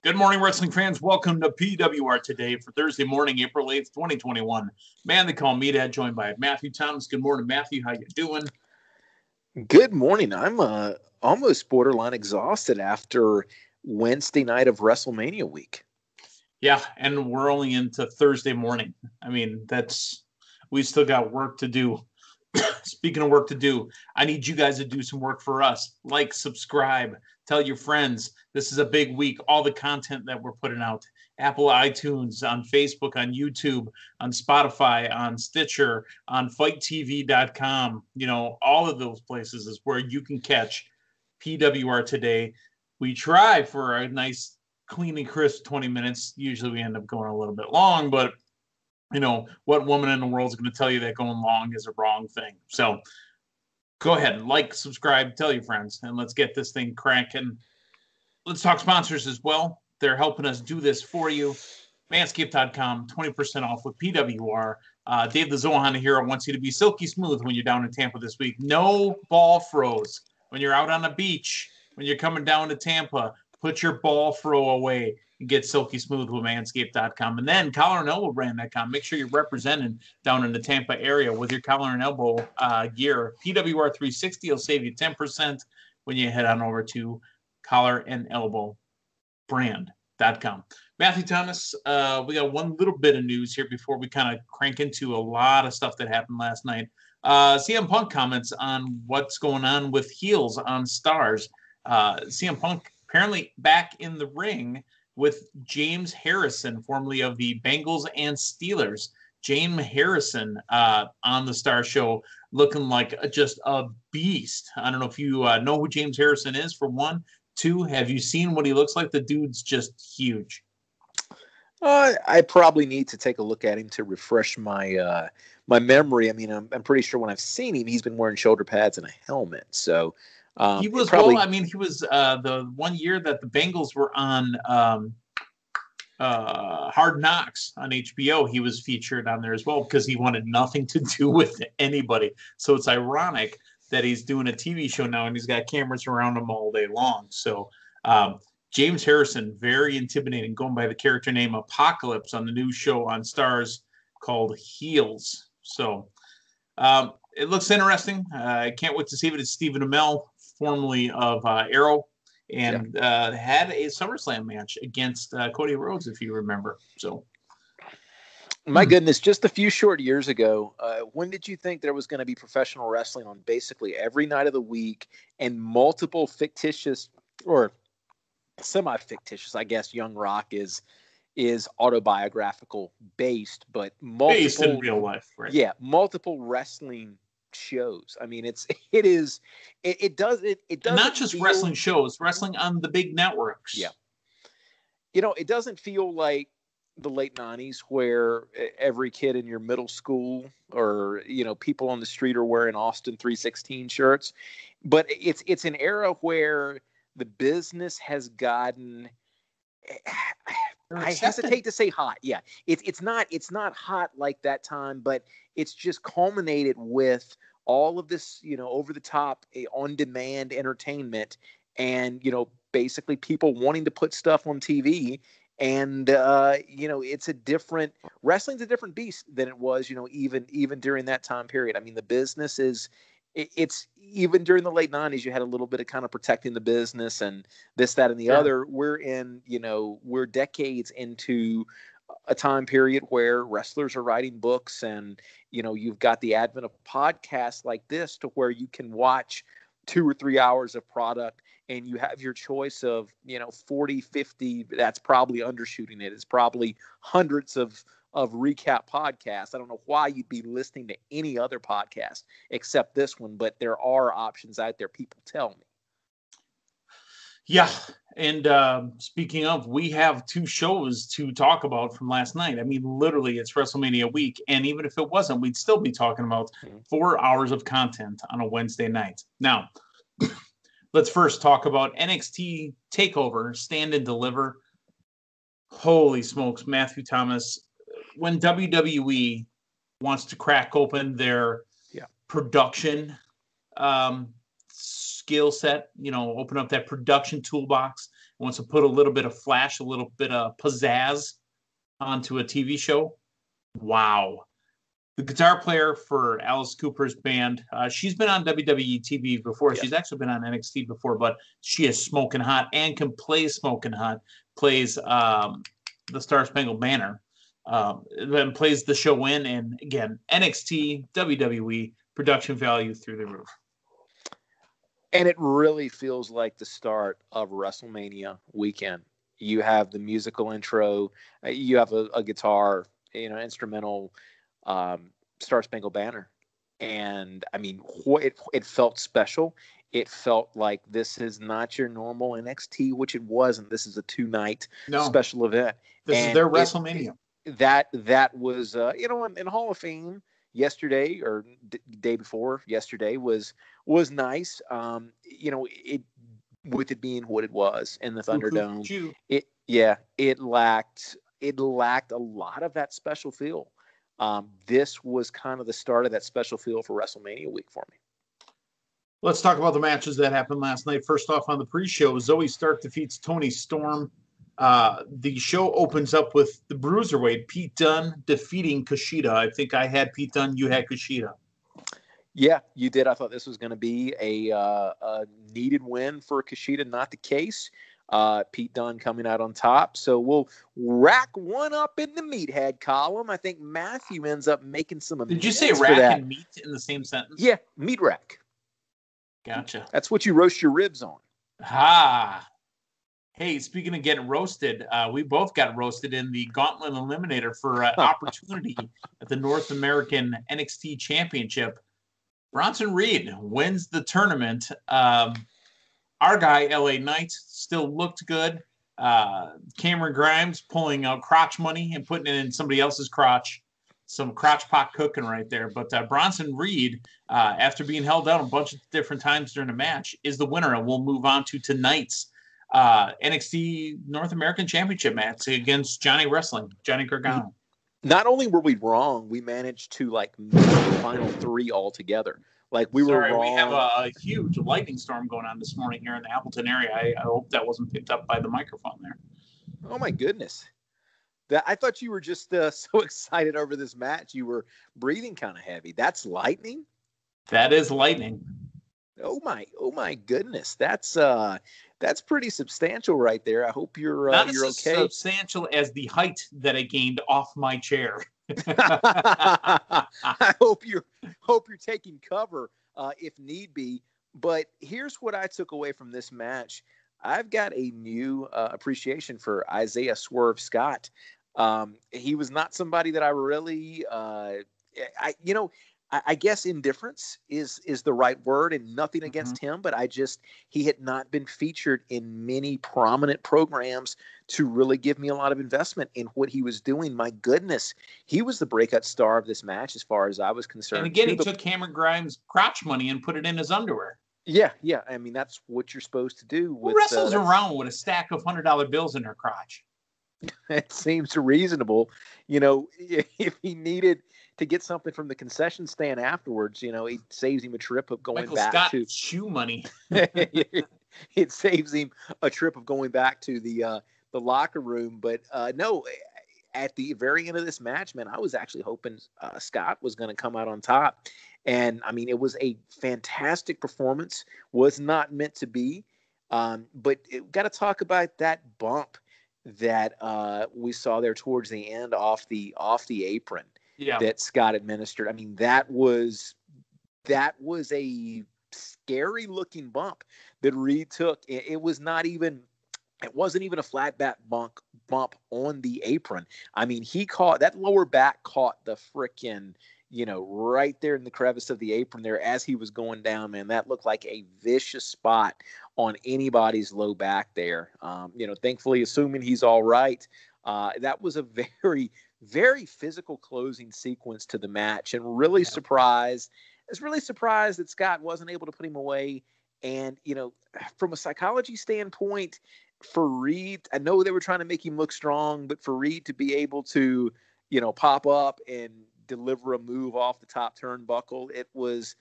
Good morning, wrestling fans. Welcome to PWR today for Thursday morning, April 8th, 2021. Man, they call Meathead, joined by Matthew Thomas. Good morning, Matthew. How you doing? Good morning. I'm almost borderline exhausted after Wednesday night of WrestleMania week. Yeah, and we're only into Thursday morning. I mean, we still got work to do. Speaking of work to do, I need you guys to do some work for us. Like, subscribe, tell your friends. This is a big week. All the content that we're putting out, Apple iTunes, on Facebook, on YouTube, on Spotify, on Stitcher, on FightTV.com. All of those places is where you can catch PWR today. We try for a nice, clean and crisp 20 minutes. Usually we end up going a little bit long, but what woman in the world is going to tell you that going long is a wrong thing? So go ahead and like, subscribe, tell your friends, and let's get this thing cranking. Let's talk sponsors as well. They're helping us do this for you. Manscaped.com, 20% off with PWR. Dave the Zohan Hero wants you to be silky smooth when you're down in Tampa this week. No ball froze. When you're out on the beach, when you're coming down to Tampa, put your ball fro away. Get silky smooth with manscaped.com, and then collarandelbowbrand.com. Make sure you're represented down in the Tampa area with your collar and elbow gear. PWR 360 will save you 10% when you head on over to collarandelbowbrand.com. Matthew Thomas, we got one little bit of news here before we kind of crank into a lot of stuff that happened last night. CM Punk comments on what's going on with Heelz on Starz. CM Punk apparently back in the ring with James Harrison, formerly of the Bengals and Steelers. James Harrison on the Starz show, looking like just a beast. I don't know if you know who James Harrison is, for one. Two, have you seen what he looks like? The dude's just huge. I probably need to take a look at him to refresh my my memory. I mean, I'm pretty sure when I've seen him, he's been wearing shoulder pads and a helmet. So he was he was the 1 year that the Bengals were on Hard Knocks on HBO. He was featured on there as well because he wanted nothing to do with anybody. So it's ironic that he's doing a TV show now and he's got cameras around him all day long. So James Harrison, very intimidating, going by the character name Apocalypse on the new show on Starz called Heelz. So it looks interesting. I can't wait to see it. It's Stephen Amell, formerly of Arrow, and had a SummerSlam match against Cody Rhodes, if you remember. So, my goodness, just a few short years ago, when did you think there was going to be professional wrestling on basically every night of the week and multiple fictitious or semi-fictitious? I guess Young Rock is autobiographical based, but multiple based in real life, right? Yeah, multiple wrestling shows. I mean, it does not just wrestling shows, wrestling on the big networks. Yeah, it doesn't feel like the late 90s where every kid in your middle school or people on the street are wearing Austin 316 shirts, but it's an era where the business has gotten, I hesitate to say hot. Yeah, it's not hot like that time, but it's just culminated with all of this, over the top, on demand entertainment, and basically people wanting to put stuff on TV, and wrestling's a different beast than it was, even during that time period. I mean, the business it's even during the late 90s, you had a little bit of kind of protecting the business and this, that, and the other. We're decades into a time period where wrestlers are writing books, and you've got the advent of podcasts like this to where you can watch 2 or 3 hours of product and you have your choice of 40, 50. That's probably undershooting it. It's probably hundreds of recap podcasts. I don't know why you'd be listening to any other podcast except this one, but there are options out there, people tell me. Yeah, and speaking of, we have 2 shows to talk about from last night. I mean, literally, it's WrestleMania week, and even if it wasn't, we'd still be talking about 4 hours of content on a Wednesday night. Now, let's first talk about NXT TakeOVer, Stand and Deliver. Holy smokes, Matthew Thomas. When WWE wants to crack open their production skill set, open up that production toolbox, wants to put a little bit of flash, a little bit of pizzazz onto a TV show. Wow. The guitar player for Alice Cooper's band, she's been on WWE TV before. She's actually been on NXT before, but she is smoking hot and can play smoking hot. Plays the Star Spangled Banner, then plays the show in. And again, NXT, WWE, production value through the roof. And it really feels like the start of WrestleMania weekend. You have the musical intro, you have a guitar, instrumental, Star Spangled Banner. And I mean, it felt special. It felt like this is not your normal NXT, which it wasn't. This is a 2-night special event. This is their WrestleMania. That was, in Hall of Fame yesterday or day before yesterday was nice. With it being what it was in the Thunderdome, it lacked a lot of that special feel. This was kind of the start of that special feel for WrestleMania week for me. Let's talk about the matches that happened last night. First off, on the pre-show, Zoe Stark defeats Toni Storm. The show opens up with the Bruiserweight, Pete Dunne, defeating Kushida. I think I had Pete Dunne, you had Kushida. Yeah, you did. I thought this was going to be a needed win for Kushida, not the case. Pete Dunne coming out on top. So we'll rack one up in the meathead column. I think Matthew ends up making some amends. Did you say rack and meat in the same sentence? Yeah, meat rack. Gotcha. That's what you roast your ribs on. Hey, speaking of getting roasted, we both got roasted in the Gauntlet Eliminator for opportunity at the North American NXT Championship. Bronson Reed wins the tournament. Our guy, LA Knight, still looked good. Cameron Grimes pulling out crotch money and putting it in somebody else's crotch. Some crotch pot cooking right there. But Bronson Reed, after being held out a bunch of different times during the match, is the winner. And we'll move on to tonight's NXT North American Championship match against Johnny Gargano. Not only were we wrong, we managed to make the final three altogether. We were wrong. We have a huge lightning storm going on this morning here in the Appleton area. I hope that wasn't picked up by the microphone there. Oh my goodness. I thought you were just so excited over this match. You were breathing kind of heavy. That's lightning? That is lightning. Oh my goodness. That's pretty substantial right there. I hope you're Not you're as okay. Substantial as the height that I gained off my chair. I hope you're taking cover if need be. But here's what I took away from this match. I've got a new appreciation for Isaiah Swerve Scott. He was not somebody that I really, I guess indifference is the right word, and nothing against him, but he had not been featured in many prominent programs to really give me a lot of investment in what he was doing. My goodness, he was the breakout star of this match as far as I was concerned. And again, he took Cameron Grimes' crotch money and put it in his underwear. Yeah. I mean, that's what you're supposed to do. Who wrestles around with a stack of $100 bills in their crotch? It seems reasonable. If he needed to get something from the concession stand afterwards, it saves him a trip of going Michael back Scott to shoe money. It saves him a trip of going back to the locker room. But no, at the very end of this match, man, I was actually hoping Scott was going to come out on top. And I mean, it was a fantastic performance. Was not meant to be, but got to talk about that bump that we saw there towards the end off the apron. Yeah. That Scott administered. I mean, that was a scary looking bump that Reed took. It wasn't even a flat back bump on the apron. I mean, he caught that lower back, caught the frickin', right there in the crevice of the apron there as he was going down, man. That looked like a vicious spot on anybody's low back there. Thankfully, assuming he's all right, that was a very, very physical closing sequence to the match, and really surprised. I was really surprised that Scott wasn't able to put him away. And, from a psychology standpoint, for Reed, I know they were trying to make him look strong, but for Reed to be able to, pop up and deliver a move off the top turnbuckle, it was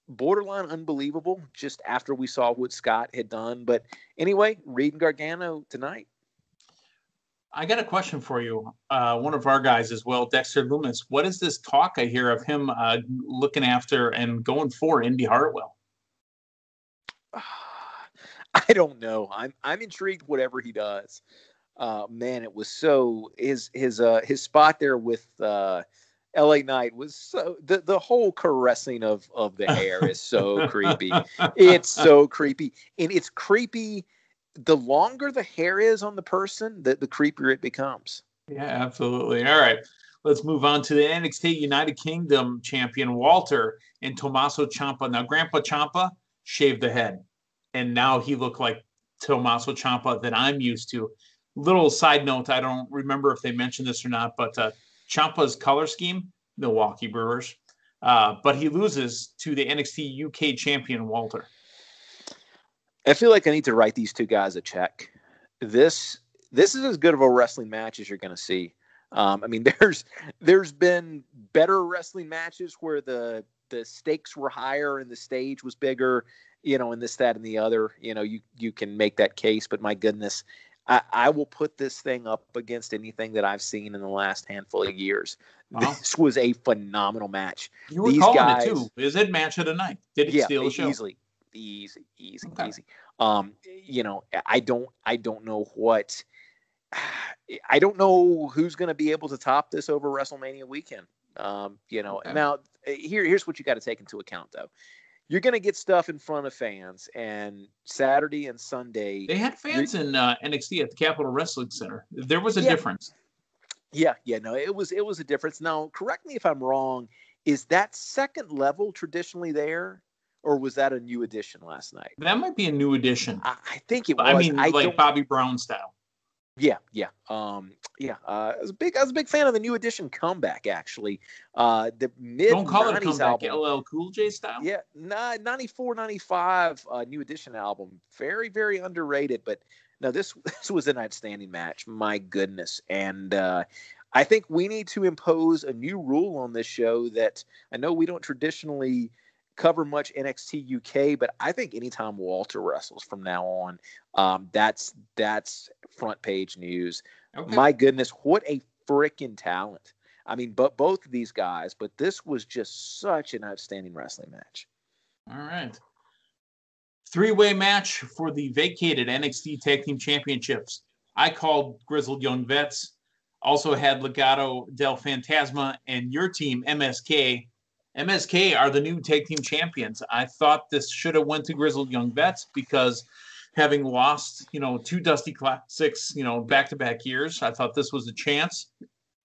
borderline unbelievable just after we saw what Scott had done. But anyway, Reed and Gargano tonight. I got a question for you. One of our guys as well, Dexter Loomis. What is this talk I hear of him looking after and going for Indy Hartwell? I don't know. I'm intrigued whatever he does. Man, it was so his spot there with LA Knight was so the whole caressing of the hair is so creepy. It's so creepy. And it's creepy. The longer the hair is on the person, the creepier it becomes. Yeah, absolutely. All right. Let's move on to the NXT United Kingdom champion, Walter, and Tommaso Ciampa. Now, Grandpa Ciampa shaved the head, and now he looked like Tommaso Ciampa that I'm used to. Little side note, I don't remember if they mentioned this or not, but Ciampa's color scheme, Milwaukee Brewers, but he loses to the NXT UK champion, Walter. I feel like I need to write these two guys a check. This is as good of a wrestling match as you're going to see. I mean, there's been better wrestling matches where the stakes were higher and the stage was bigger, and this, that, and the other. You can make that case, but my goodness, I will put this thing up against anything that I've seen in the last handful of years. Wow. This was a phenomenal match. You were calling it too. Is it match of the night? Did it steal the show? Easy. I don't know what. I don't know who's going to be able to top this over WrestleMania weekend. Okay. Now here's what you got to take into account though. You're going to get stuff in front of fans, and Saturday and Sunday they had fans in NXT at the Capitol Wrestling Center. There was a difference. Yeah, no, it was a difference. Now, correct me if I'm wrong. Is that second level traditionally there? Or was that a new addition last night? That might be a new addition. I think it was. I mean, like Bobby Brown style. Yeah. I was a big fan of the new edition comeback. Actually, the mid don't call it a comeback. Album, LL Cool J style. Yeah, 94, 95 new edition album. Very, very underrated. But no, this was an outstanding match. My goodness, and I think we need to impose a new rule on this show that I know we don't traditionally cover much NXT UK, but I think anytime Walter wrestles from now on, that's front page news. Okay. My goodness, what a freaking talent. I mean, but both of these guys, but this was just such an outstanding wrestling match. All right. 3-way match for the vacated NXT Tag Team Championships. I called Grizzled Young Vets, also had Legado del Fantasma, and your team, MSK. MSK are the new tag team champions. I thought this should have went to Grizzled Young Vets because having lost, two Dusty Classics, back-to-back years, I thought this was a chance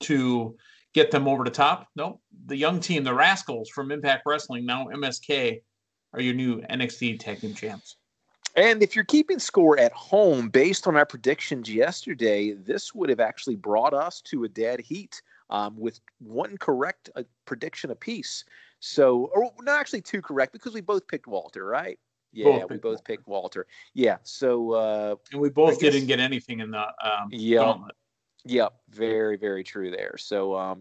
to get them over the top. Nope. The young team, the Rascals from Impact Wrestling, now MSK, are your new NXT tag team champs. And if you're keeping score at home, based on our predictions yesterday, this would have actually brought us to a dead heat. With one correct prediction apiece. So, or not actually two correct because we both picked Walter, right? Yeah, we both picked Walter. Yeah, so. And we both didn't get anything in the gauntlet. Yep, very, very true there. So,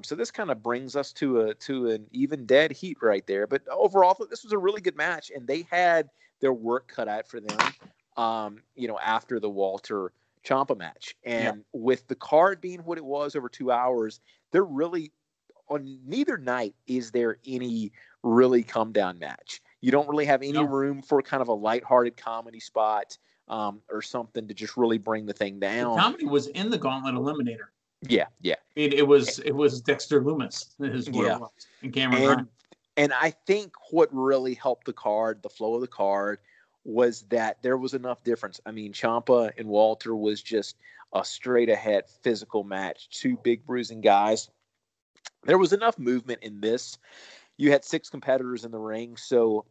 so this kind of brings us to an even dead heat right there. But overall, this was a really good match, and they had their work cut out for them, after the Walter Ciampa match. And with the card being what it was over 2 hours, there really on neither night is there any really come down match. You don't really have any room for kind of a lighthearted comedy spot or something to just really bring the thing down. The comedy was in the Gauntlet Eliminator. Yeah. It was Dexter Loomis is what it was. And Cameron Grimes. And I think what really helped the card, the flow of the card, was that there was enough difference. I mean, Ciampa and Walter was just a straight ahead physical match. Two big bruising guys. There was enough movement in this. You had 6 competitors in the ring, so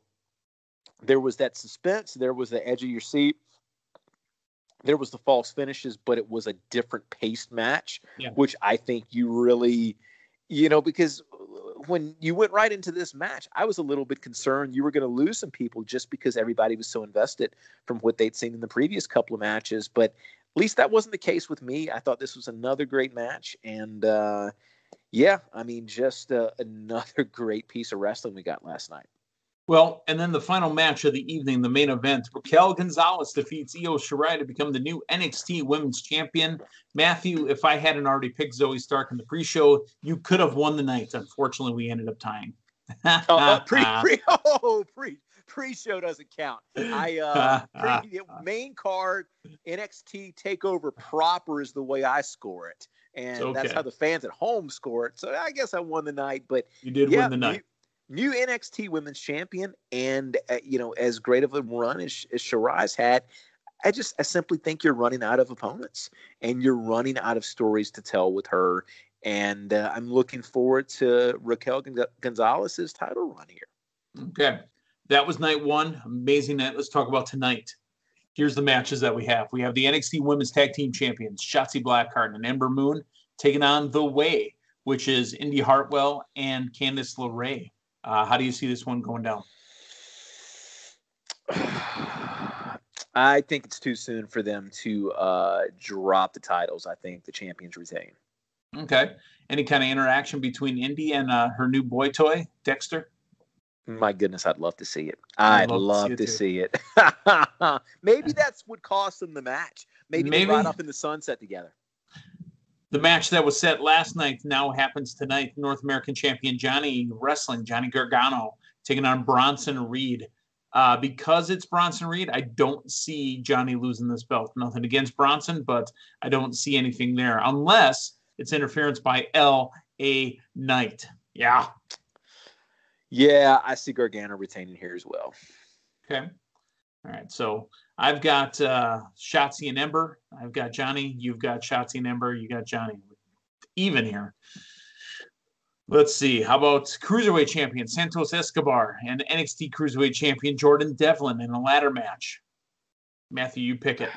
there was that suspense. There was the edge of your seat. There was the false finishes, but it was a different paced match, which I think you really, because when you went right into this match, I was a little bit concerned you were going to lose some people just because everybody was so invested from what they'd seen in the previous couple of matches. But at least that wasn't the case with me. I thought this was another great match. And, Yeah, I mean, just another great piece of wrestling we got last night. Well, and then the final match of the evening, the main event, Raquel Gonzalez defeats Io Shirai to become the new NXT Women's Champion. Matthew, if I hadn't already picked Zoe Stark in the pre-show, you could have won the night. Unfortunately, we ended up tying. Pre-show doesn't count. Main card NXT TakeOver proper is the way I score it, and okay. That's how the fans at home score it. So I guess I won the night, but you did win the night. New NXT Women's Champion, and as great of a run as Shirai's had, I simply think you're running out of opponents, and you're running out of stories to tell with her. And I'm looking forward to Raquel Gonzalez's title run here. Okay, that was night one. Amazing night. Let's talk about tonight. Here's the matches that we have. We have the NXT Women's Tag Team Champions, Shotzi Blackheart and Ember Moon, taking on The Way, which is Indy Hartwell and Candice LeRae. How do you see this one going down? I think it's too soon for them to drop the titles. I think the champions retain. Okay. Any kind of interaction between Indy and her new boy toy, Dexter? My goodness, I'd love to see it. I'd love to see it. Maybe that's what cost them the match. Maybe they ride off in the sunset together. The match that was set last night now happens tonight. North American champion Johnny Gargano taking on Bronson Reed. Because it's Bronson Reed, I don't see Johnny losing this belt. Nothing against Bronson, but I don't see anything there unless it's interference by L.A. Knight. Yeah. Yeah, I see Gargano retaining here as well. Okay. All right, so I've got Shotzi and Ember. I've got Johnny. You've got Shotzi and Ember. You got Johnny. Even here. Let's see. How about Cruiserweight Champion Santos Escobar and NXT Cruiserweight Champion Jordan Devlin in a ladder match? Matthew, you pick it.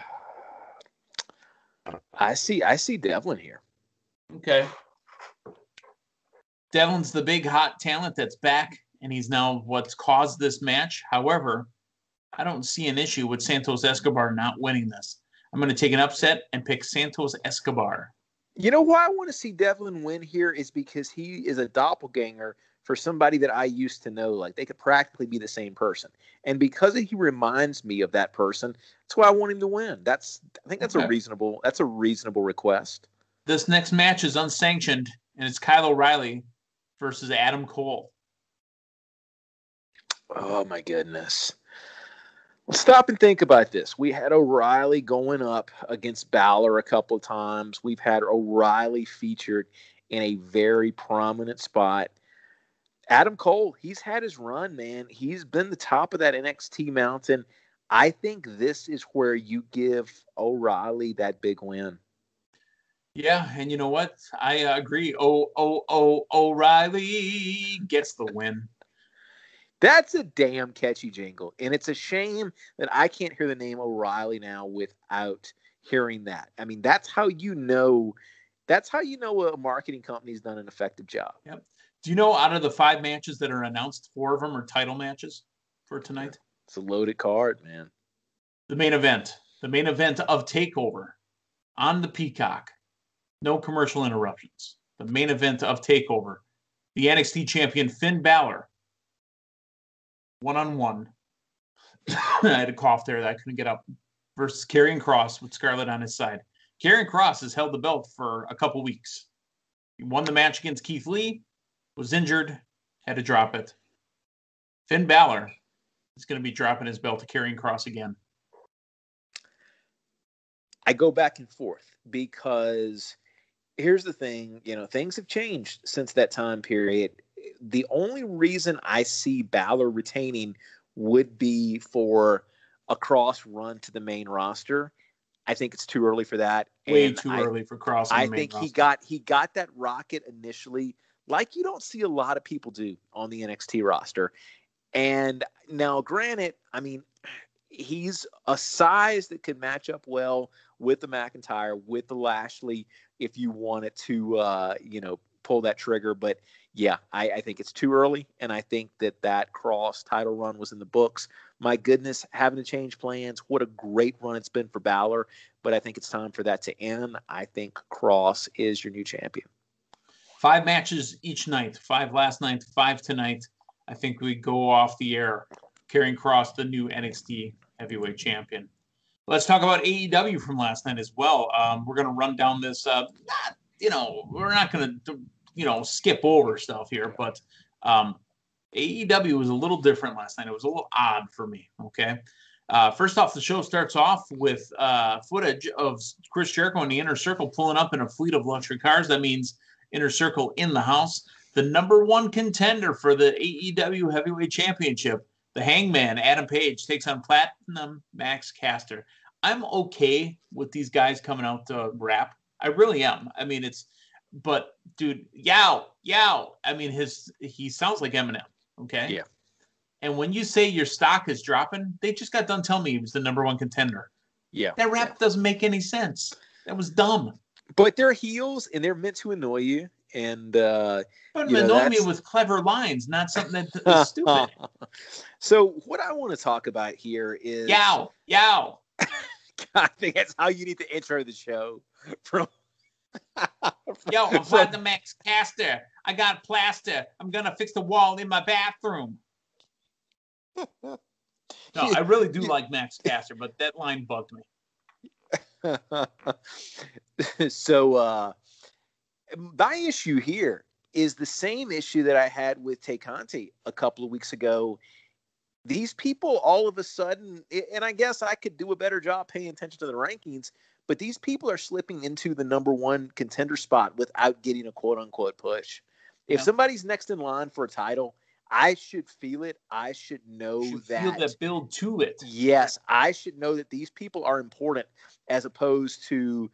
I see Devlin here. Okay. Devlin's the big hot talent that's back, and he's now what's caused this match. However, I don't see an issue with Santos Escobar not winning this. I'm going to take an upset and pick Santos Escobar. You know why I want to see Devlin win here is because he is a doppelganger for somebody that I used to know. Like, they could practically be the same person. And because he reminds me of that person, that's why I want him to win. I think that's a reasonable request. This next match is unsanctioned, and it's Kyle O'Reilly versus Adam Cole. Oh, my goodness. Well, stop and think about this. We had O'Reilly going up against Balor a couple of times. We've had O'Reilly featured in a very prominent spot. Adam Cole, he's had his run, man. He's been the top of that NXT mountain. I think this is where you give O'Reilly that big win. Yeah, and you know what? I agree. O'Reilly gets the win. That's a damn catchy jingle, and it's a shame that I can't hear the name O'Reilly now without hearing that. I mean, that's how you know a marketing company's done an effective job. Yep. Do you know out of the 5 matches that are announced, 4 of them are title matches for tonight? It's a loaded card, man. The main event of TakeOver on the Peacock. No commercial interruptions. The main event of TakeOver. The NXT champion Finn Balor. 1-on-1. I had a cough there that I couldn't get up. Versus Karrion Kross with Scarlett on his side. Karrion Kross has held the belt for a couple weeks. He won the match against Keith Lee, was injured, had to drop it. Finn Balor is going to be dropping his belt to Karrion Kross again. I go back and forth because here's the thing, things have changed since that time period. The only reason I see Balor retaining would be for a Kross run to the main roster. I think it's too early for that. Way too early for Kross. I think he got that rocket initially, like you don't see a lot of people do on the NXT roster. And now, granted, I mean, he's a size that could match up well with the McIntyre, with the Lashley, if you wanted to, pull that trigger. But yeah, I think it's too early, and I think that Kross title run was in the books. My goodness, having to change plans. What a great run it's been for Balor, but I think it's time for that to end. I think Kross is your new champion. 5 matches each night. 5 last night, 5 tonight. I think we go off the air. Karrion Kross, the new NXT heavyweight champion. Let's talk about AEW from last night as well. We're going to run down this. We're not going to, skip over stuff here, but AEW was a little different last night. It was a little odd for me. Okay. First off, the show starts off with footage of Chris Jericho and the Inner Circle pulling up in a fleet of luxury cars. That means Inner Circle in the house. The number 1 contender for the AEW Heavyweight Championship, the Hangman, Adam Page, takes on Platinum Max Caster. I'm okay with these guys coming out to rap. I really am. I mean, but dude, yow. I mean, he sounds like Eminem. Okay. Yeah. And when you say your stock is dropping, they just got done telling me he was the number 1 contender. Yeah. That rap doesn't make any sense. That was dumb. But they're heels and they're meant to annoy you. And annoy me with clever lines, not something that is stupid. So what I want to talk about here is yow. I think that's how you need to intro the show. Yo, I'm Platinum Max Caster. I got plaster. I'm gonna fix the wall in my bathroom. No, I really do like Max Caster, but that line bugged me. So my issue here is the same issue that I had with Tay Conti a couple of weeks ago. These people all of a sudden, and I guess I could do a better job paying attention to the rankings, but these people are slipping into the number 1 contender spot without getting a quote unquote push. If somebody's next in line for a title, I should feel it. I should know that. Feel that build to it. Yes, I should know that these people are important as opposed to,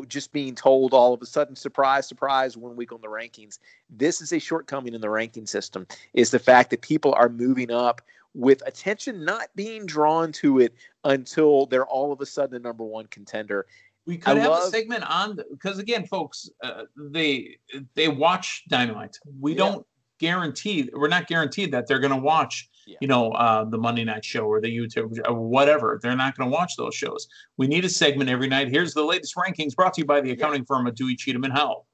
just being told all of a sudden, surprise, surprise, 1 week on the rankings. This is a shortcoming in the ranking system, is the fact that people are moving up with attention not being drawn to it until they're all of a sudden a number 1 contender. We could have a segment on, because again, folks, they watch Dynamite. We're not guaranteed that they're going to watch, the Monday night show or the YouTube or whatever. They're not going to watch those shows. We need a segment every night. Here's the latest rankings brought to you by the accounting firm of Dewey, Cheatham & Howell.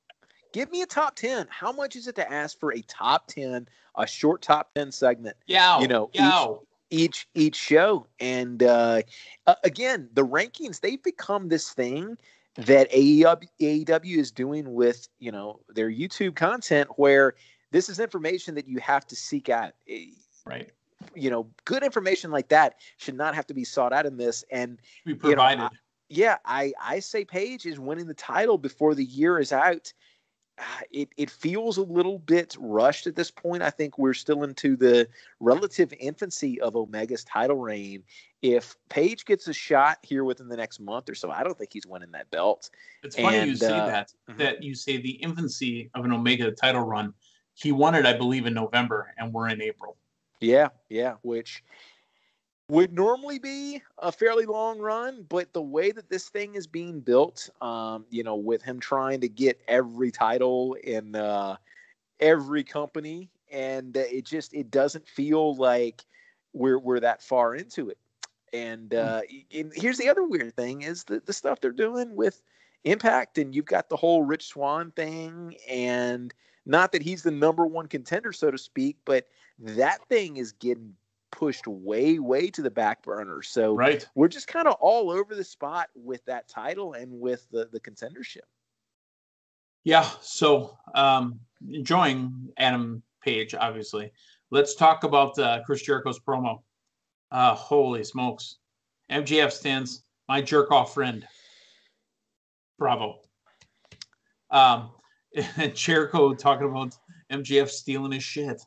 Give me a top 10. How much is it to ask for a top 10, a short top 10 segment? Each show. And again, the rankings, they've become this thing that AEW is doing with, their YouTube content, where this is information that you have to seek out. Right. Good information like that should not have to be sought out in this. And be provided. I say Paige is winning the title before the year is out. It feels a little bit rushed at this point. I think we're still into the relative infancy of Omega's title reign. If Paige gets a shot here within the next month or so, I don't think he's winning that belt. It's funny you say that you say the infancy of an Omega title run. He won it, I believe, in November, and we're in April. Yeah, which would normally be a fairly long run, but the way that this thing is being built, with him trying to get every title in every company, and it doesn't feel like we're that far into it. And here's the other weird thing is the stuff they're doing with Impact, and you've got the whole Rich Swann thing, and not that he's the number 1 contender, so to speak, but that thing is getting pushed way, way to the back burner. So we're just kind of all over the spot with that title and with the contendership. Yeah. So enjoying Adam Page, obviously. Let's talk about Chris Jericho's promo. Holy smokes. MJF stands, my jerk off friend. Bravo. And Jericho talking about MJF stealing his shit.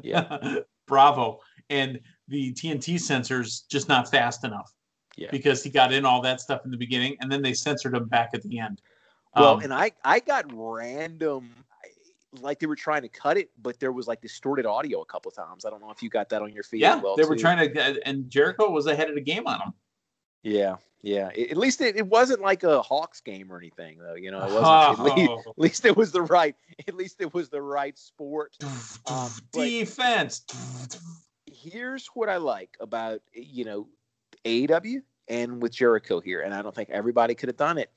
Yeah. Bravo. And the TNT sensors just not fast enough. Yeah. Because he got in all that stuff in the beginning, and then they censored him back at the end. Well, and I got random, like they were trying to cut it, but there was like distorted audio a couple of times. I don't know if you got that on your feed as well. They were trying to, and Jericho was ahead of the game on him. Yeah. At least it wasn't like a Hawks game or anything, though. It wasn't. At least it was the right. At least it was the right sport. Defense. Here's what I like about AEW and with Jericho here, and I don't think everybody could have done it.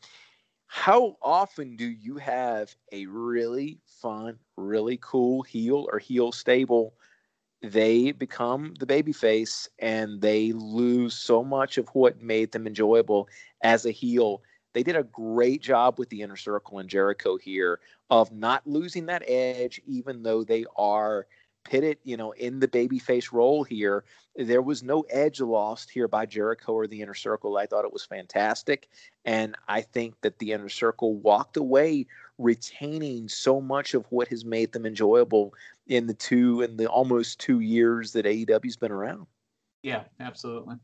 how often do you have a really fun, really cool heel or heel stable? They become the babyface and they lose so much of what made them enjoyable as a heel. They did a great job with the Inner Circle and Jericho here of not losing that edge, even though they are pitted, in the babyface role here. There was no edge lost here by Jericho or the Inner Circle. I thought it was fantastic. And I think that the Inner Circle walked away retaining so much of what has made them enjoyable in the almost 2 years that AEW's been around. Yeah, absolutely.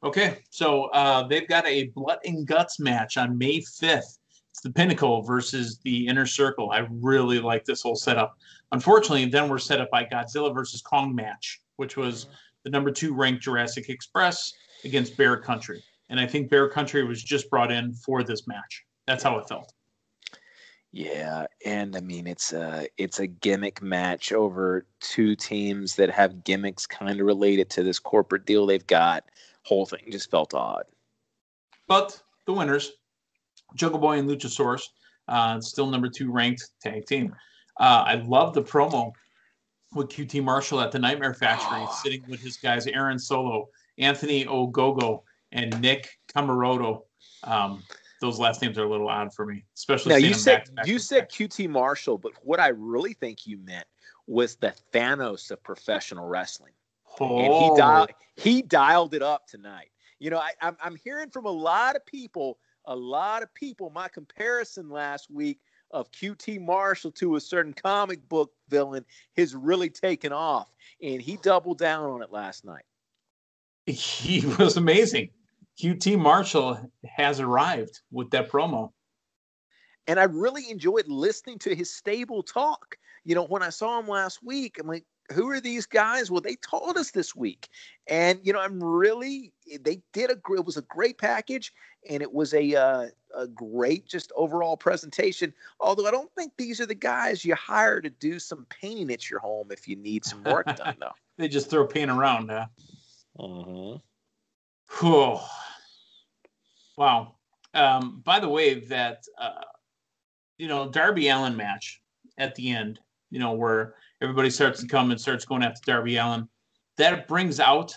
Okay, so they've got a Blood and Guts match on May 5th. It's the Pinnacle versus the Inner Circle. I really like this whole setup. Unfortunately, then we're set up by Godzilla versus Kong match, which was the number 2 ranked Jurassic Express against Bear Country. And I think Bear Country was just brought in for this match. That's how it felt. Yeah, and I mean it's a gimmick match over 2 teams that have gimmicks kind of related to this corporate deal they've got. Whole thing just felt odd. But the winners, Jungle Boy and Luchasaurus, still number 2 ranked tag team. I love the promo with QT Marshall at the Nightmare Factory, sitting with his guys Aaron Solo, Anthony Ogogo, and Nick Camaroto. Those last names are a little odd for me, especially. Now you said QT Marshall, but what I really think you meant was the Thanos of professional wrestling. Oh. And he dialed it up tonight. I'm hearing from a lot of people. My comparison last week of QT Marshall to a certain comic book villain has really taken off, and he doubled down on it last night. He was amazing. QT Marshall has arrived with that promo. And I really enjoyed listening to his stable talk. When I saw him last week, I'm like, who are these guys? Well, they told us this week. And, they did it was a great package, and it was a great just overall presentation. Although I don't think these are the guys you hire to do some painting at your home if you need some work done, though. They just throw paint around, huh? Uh-huh. Whew. Wow. By the way, that, Darby Allin match at the end, where everybody starts to come and starts going after Darby Allin, that brings out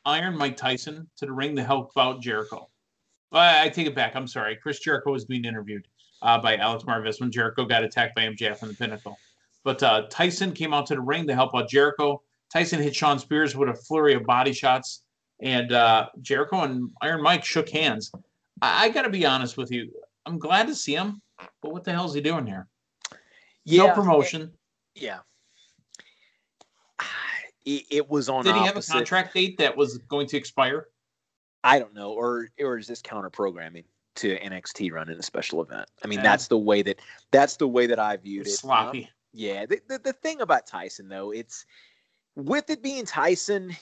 Iron Mike Tyson to the ring to help out Jericho. I take it back. I'm sorry. Chris Jericho was being interviewed by Alex Marvez when Jericho got attacked by MJF in the Pinnacle. But Tyson came out to the ring to help out Jericho. Tyson hit Shawn Spears with a flurry of body shots. And Jericho and Iron Mike shook hands. I got to be honest with you. I'm glad to see him, but what the hell is he doing here? Yeah, no promotion. It was on. Did he have a contract date that was going to expire? I don't know, or is this counter programming to NXT running a special event? I mean, that's the way that I viewed it. Sloppy. The thing about Tyson though, it's with it being Tyson.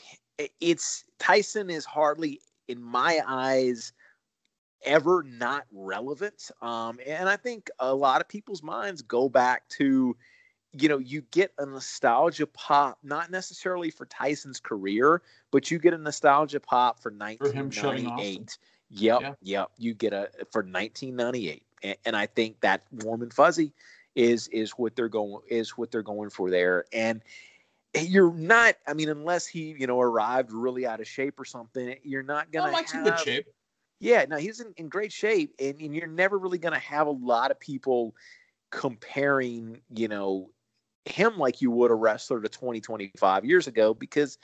Tyson is hardly, in my eyes, ever not relevant. And I think a lot of people's minds go back to, you get a nostalgia pop, not necessarily for Tyson's career, but you get a nostalgia pop for 1998. Yep. You get for 1998. And I think that warm and fuzzy is what they're going for there. And you're not, I mean, unless he, arrived really out of shape or something, you're not going to Mike's in good shape. Yeah, no, he's in great shape. And you're never really going to have a lot of people comparing, him like you would a wrestler to 25 years ago, because,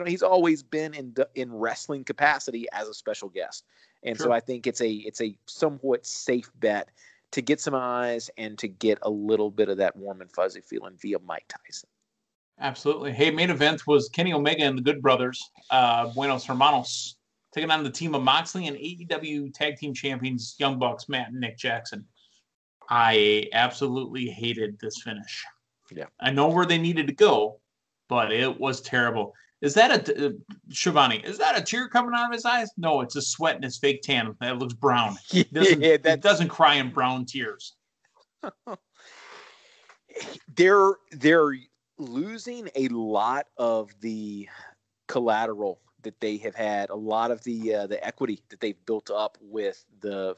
he's always been in wrestling capacity as a special guest. And so I think it's a somewhat safe bet to get some eyes and to get a little bit of that warm and fuzzy feeling via Mike Tyson. Absolutely. Hey, main event was Kenny Omega and the Good Brothers, Buenos Hermanos, taking on the team of Moxley and AEW Tag Team Champions Young Bucks, Matt and Nick Jackson. I absolutely hated this finish. Yeah, I know where they needed to go, but it was terrible. Is that Shivani? Is that a tear coming out of his eyes? No, it's a sweat in his fake tan. That looks brown. It doesn't cry in brown tears. They're losing a lot of the collateral that they have had, a lot of the equity that they've built up with the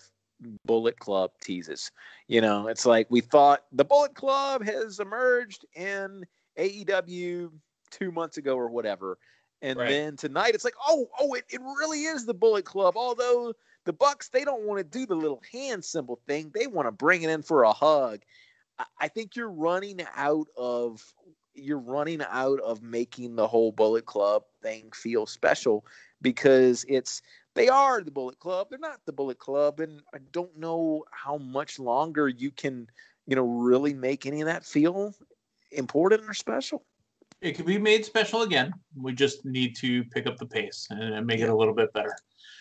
Bullet Club teases. It's like we thought the Bullet Club has emerged in AEW 2 months ago or whatever. And then tonight it's like, it really is the Bullet Club. Although the Bucks, they don't want to do the little hand symbol thing. They want to bring it in for a hug. I think you're running out of making the whole Bullet Club thing feel special, because they are the Bullet Club. They're not the Bullet Club. And I don't know how much longer you can, really make any of that feel important or special. It could be made special again. We just need to pick up the pace and make it a little bit better.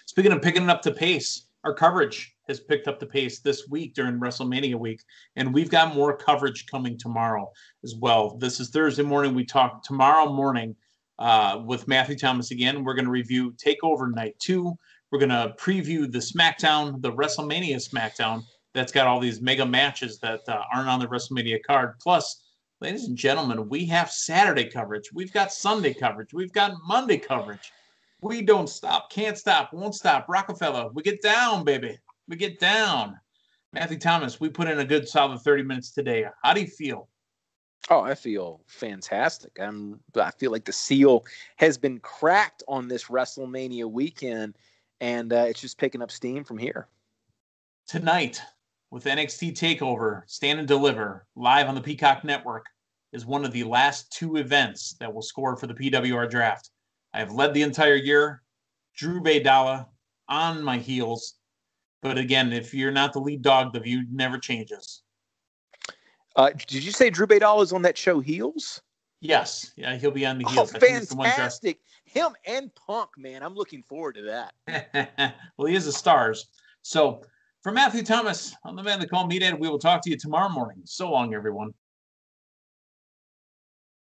Speaking of picking up the pace, our coverage has picked up the pace this week during WrestleMania week, and we've got more coverage coming tomorrow as well. This is Thursday morning. We talk tomorrow morning with Matthew Thomas again. We're going to review TakeOver Night 2. We're going to preview the SmackDown, the WrestleMania SmackDown that's got all these mega matches that aren't on the WrestleMania card. Plus, ladies and gentlemen, we have Saturday coverage. We've got Sunday coverage. We've got Monday coverage. We don't stop, can't stop, won't stop. Rockefeller, we get down, baby. We get down. Matthew Thomas, we put in a good solid 30 minutes today. How do you feel? Oh, I feel fantastic. I feel like the seal has been cracked on this WrestleMania weekend, and it's just picking up steam from here. Tonight, with NXT TakeOver, Stand and Deliver, live on the Peacock Network, is one of the last two events that will score for the PWR draft. I have led the entire year. Drew Baydala on my heels. But again, if you're not the lead dog, the view never changes. Did you say Drew Baydala is on that show, Heelz? Yes. Yeah, he'll be on the Heelz. Oh, fantastic. Him and Punk, man. I'm looking forward to that. Well, he is a Starz. So, for Matthew Thomas, I'm the man they call Meathead. We will talk to you tomorrow morning. So long, everyone.